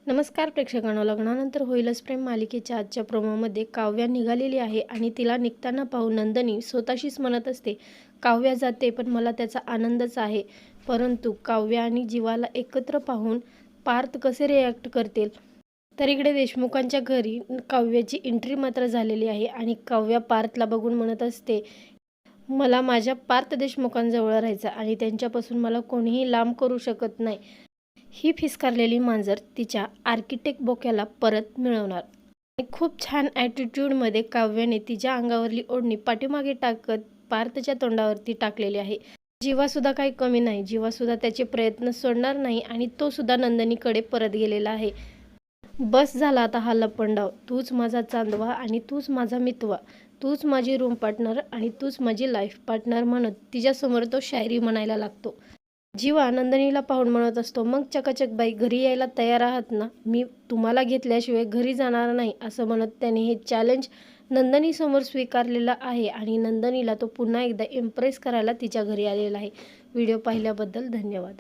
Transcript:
नमस्कार प्रेक्षकांनो, लग्नानंतर होईलच प्रेम मालिकेच्या आजच्या प्रोमोमध्ये काव्या निघालेली आहे आणि तिला निघताना पाहून नंदिनी स्वतःशीच म्हणत असते, काव्या जाते पण मला त्याचा आनंदच आहे. परंतु काव्या आणि जीवाला एकत्र पाहून पार्थ कसे रिॲक्ट करतील. तर इकडे देशमुखांच्या घरी काव्याची एंट्री मात्र झालेली आहे आणि काव्या पार्थला बघून म्हणत असते, मला माझ्या पार्थ देशमुखांजवळ राहायचं आणि त्यांच्यापासून मला कोणीही लांब करू शकत नाही. ही फिसकारलेली मांजर तिच्या आर्किटेक्ट बोक्याला परत मिळवणार. आणि खूप छान ॲटिट्यूडमध्ये काव्याने तिच्या अंगावरली ओढणी पाठीमागे टाकत पार्थच्या तोंडावरती टाकलेली आहे. जीवासुद्धा काही कमी नाही. जीवासुद्धा त्याचे प्रयत्न सोडणार नाही आणि तो सुद्धा नंदिनीकडे परत गेलेला आहे. बस झाला आता हा लपंडाव. तूच माझा चांदवा आणि तूच माझा मितवा. तूच माझी रूम पार्टनर आणि तूच माझी लाईफ पार्टनर म्हणत तिच्यासमोर तो शायरी म्हणायला लागतो. जीवा नंदिनीला पाहून म्हणत असतो, मग चकाचक बाई घरी यायला तयार आहात ना? मी तुम्हाला घेतल्याशिवाय घरी जाणार नाही, असं म्हणत त्याने हे चॅलेंज नंदिनीसमोर स्वीकारलेलं आहे आणि नंदिनीला तो पुन्हा एकदा इम्प्रेस करायला तिच्या घरी आलेला आहे. व्हिडिओ पाहिल्याबद्दल धन्यवाद.